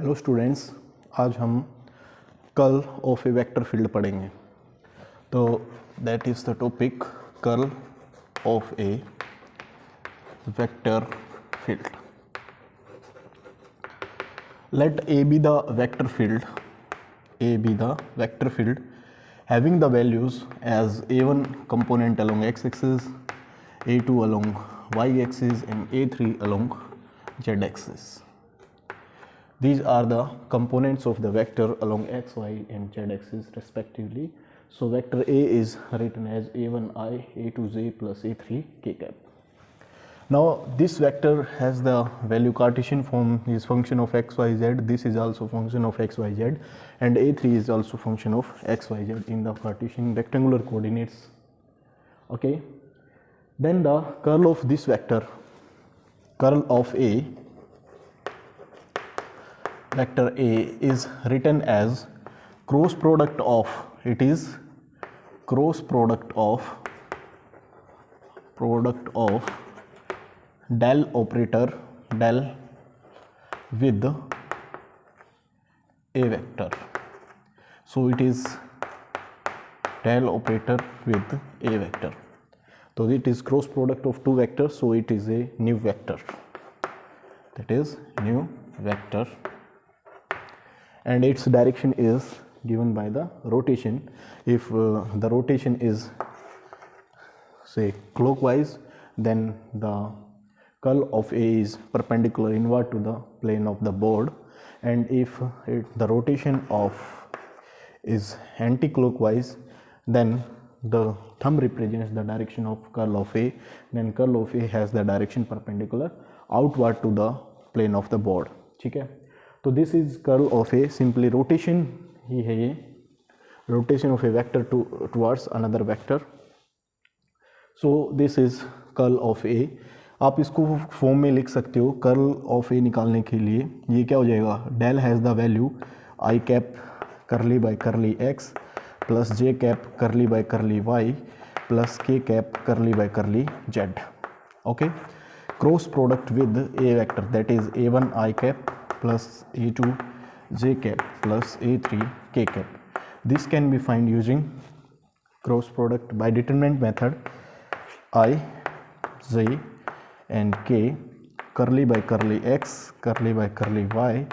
Hello students, आज हम curl of A vector field पढ़ेंगे। तो that is the topic curl of A vector field. Let A be the vector field, having the values as A1 component along x-axis, A2 along y-axis and A3 along z-axis. These are the components of the vector along x, y and z-axis respectively. So vector A is written as A1i, A2j plus A3 k cap. Now this vector has the value Cartesian form is function of x, y, z. This is also function of x, y, z, and A3 is also function of x, y, z in the Cartesian rectangular coordinates. Okay. Then the curl of this vector, curl of A, vector A is written as cross product of, it is cross product of del operator del with a vector. So it is del operator with a vector. So it is cross product of two vectors, so it is a new vector. That is new vector, and its direction is given by the rotation. If the rotation is say clockwise, then the curl of A is perpendicular inward to the plane of the board, and if the rotation of is anti-clockwise, then the thumb represents the direction of curl of A, then curl of A has the direction perpendicular outward to the plane of the board. ठीक है, तो this is curl of A, simply rotation ही है ये, rotation of a vector towards another vector. So this is curl of A. आप इसको form में लिख सकते हो, कर्ल ऑफ ए निकालने के लिए ये क्या हो जाएगा, del has the value I cap curly by curly x plus j cap curly by curly y plus k cap curly by curly z. Okay, cross product with a vector that is A1 I cap plus A2 j cap plus A3 k cap. This can be find using cross product by determinant method I, J and K, curly by curly x, curly by curly y,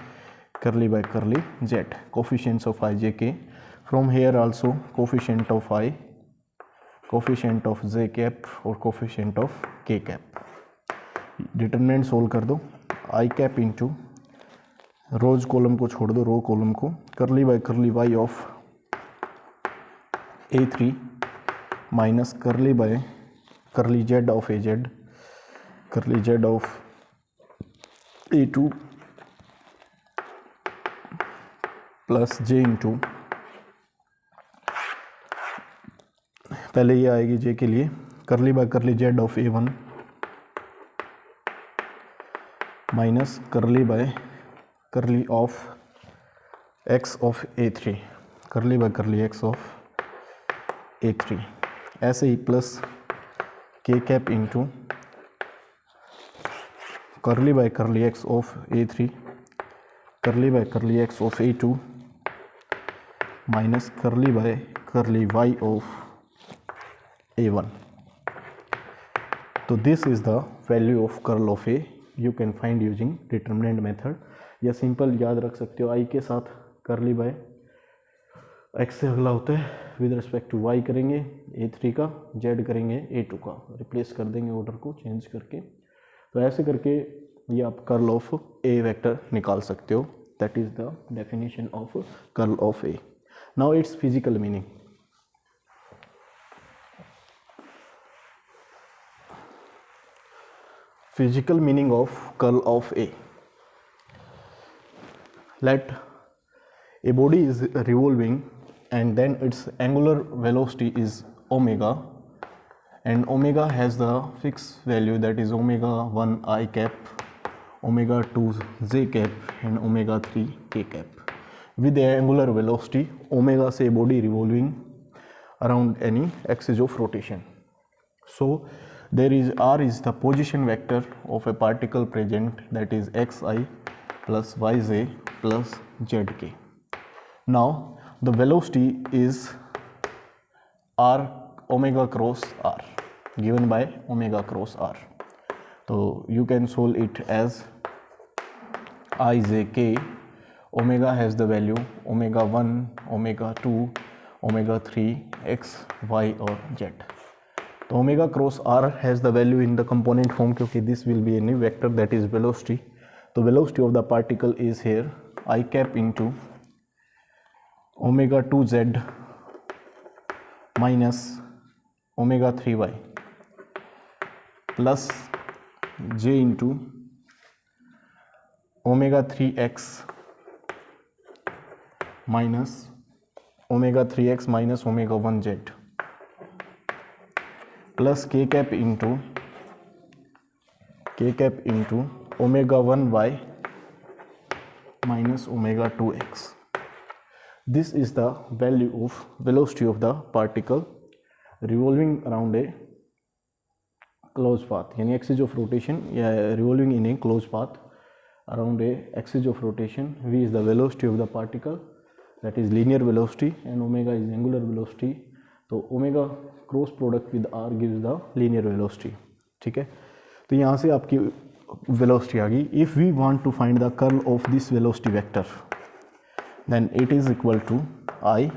curly by curly z, coefficients of I, J, K. From here also coefficient of I, coefficient of J cap और coefficient of K cap. Determinant solve कर दो, I cap into rows column को छोड़ दो, row column को, curly by curly y of A3 minus curly by curly z of AZ, curly z of A2 plus j into, पहले ये आएगी j के लिए, curly by curly z of A1 minus curly by curly of x of A3, curly by curly x of A3, ऐसे ही plus k cap into curly by curly x of A3, curly by curly x of A2 minus curly by curly y of A1. So this is the value of curl of A. You can find using determinant method, या simple याद रख सकते हो, i के साथ curly by x से अगला होता है विद रिस्पेक्ट टू y करेंगे A3 का, z करेंगे A2 का, रिप्लेस कर देंगे ऑर्डर को चेंज करके. तो ऐसे करके ये आप कर्ल ऑफ ए वेक्टर निकाल सकते हो. That is the definition of curl of A. Now its physical meaning. Physical meaning of curl of A. Let a body is revolving and then its angular velocity is omega, and omega has the fixed value that is omega 1 I cap, omega 2 j cap and omega 3 k cap. With the angular velocity omega से body revolving around any axis of rotation. So there is r is the position vector of a particle present, that is xi plus yj plus zk. Now the velocity is r omega cross r, given by omega cross r. So you can solve it as ijk. Omega has the value omega 1, omega 2, omega 3, x, y or z. So omega cross r has the value in the component form because this will be a new vector, that is velocity. The velocity of the particle is here I cap into omega 2z minus omega 3y plus j into omega 3x minus omega 3x minus omega 1z plus k cap into omega 1y minus omega 2x. This is the value of velocity of the particle revolving around a closed path, यानी axis of rotation या revolving in a closed path around a axis of rotation. V is the velocity of the particle, that is linear velocity, and omega is angular velocity. तो omega cross product with r gives the linear velocity. ठीक है, तो यहाँ से आपकी velocity आ गई. If we want to find the curl of this velocity vector, then it is equal to I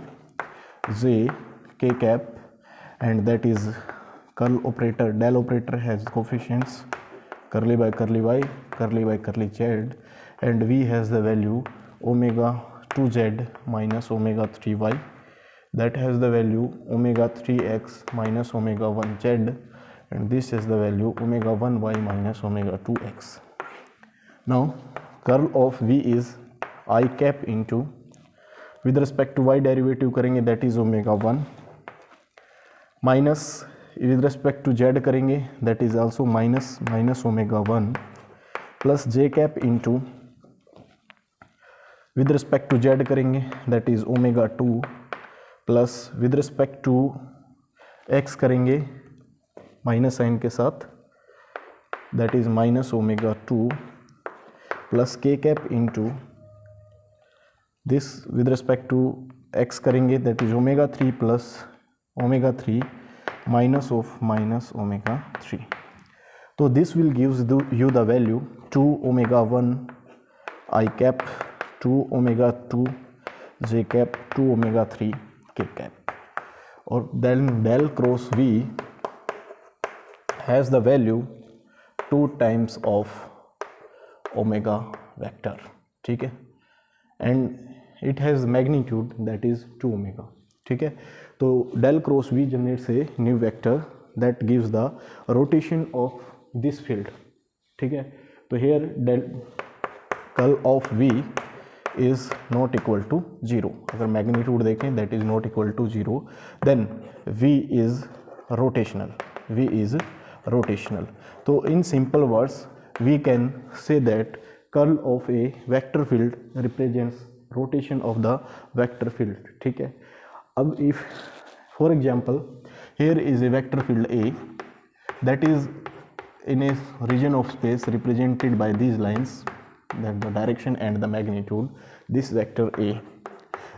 j k cap, and that is curl operator. Del operator has coefficients curly by curly y, curly by curly z, and v has the value omega 2z minus omega 3y, that has the value omega 3x minus omega 1z, and this is the value omega 1y minus omega 2x. Now curl of v is I cap into, with respect to y derivative करेंगे that is omega 1, minus with respect to z करेंगे that is also minus omega 1, plus j cap into with respect to z करेंगे that is omega 2, plus with respect to x करेंगे minus sign के साथ that is minus omega 2, plus k cap into this with respect to x करेंगे that is omega 3 plus omega 3 minus of minus omega 3. So this will gives you the value 2 omega 1 I cap, 2 omega 2 j cap, 2 omega 3 k cap, or then del cross v has the value 2 times of omega vector. ठीक है, and it has magnitude that is 2 omega. ठीक है, तो del cross v generates a new vector that gives the rotation of this field. ठीक है, तो here del curl of v is not equal to 0. अगर magnitude देखें that is not equal to 0, then v is rotational. v is rotational. So in simple words we can say that curl of a vector field represents rotation of the vector field. ठीक है, अब if for example here is a vector field A that is in a region of space represented by these lines, that the direction and the magnitude, this vector A,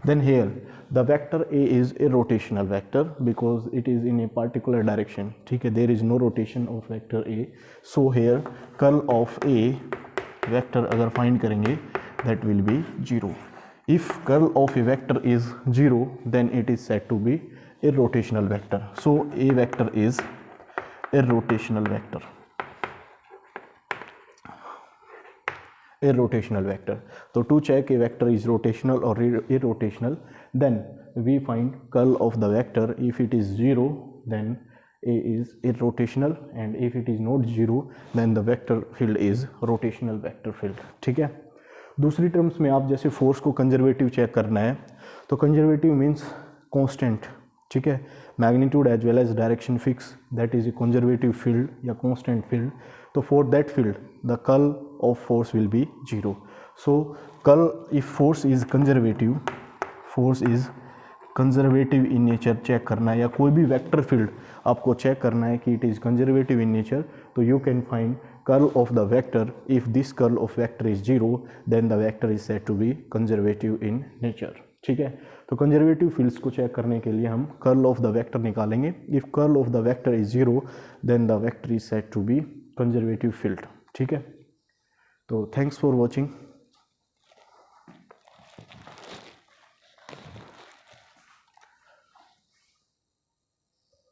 then here the vector A is a rotational vector because it is in a particular direction. ठीक है, there is no rotation of vector A, so here curl of A vector अगर find करेंगे that will be 0. If curl of a vector is 0, then it is said to be a rotational vector. So a vector is a rotational vector. A rotational vector. So to check a vector is rotational or irrotational, then we find curl of the vector. If it is 0, then A is irrotational, and if it is not 0, then the vector field is rotational vector field. ठीक है, दूसरी terms में आप जैसे force को conservative check करना है तो कंजर्वेटिव मीन्स कांस्टेंट. ठीक है, magnitude as well as direction fix, that is a conservative field या कांस्टेंट फील्ड. तो for that field the curl of force will be 0. So curl if force is conservative, force is conservative in nature check करना है, या कोई भी vector field आपको check करना है कि it is conservative in nature, तो you can find curl of the vector, if this curl of vector is 0 then the vector is said to be conservative in nature. ठीक है, तो conservative fields को check करने के लिए हम curl of the vector निकालेंगे। If curl of the vector is 0 then the vector is said to be conservative field. ठीक है, तो थैंक्स फॉर वॉचिंग।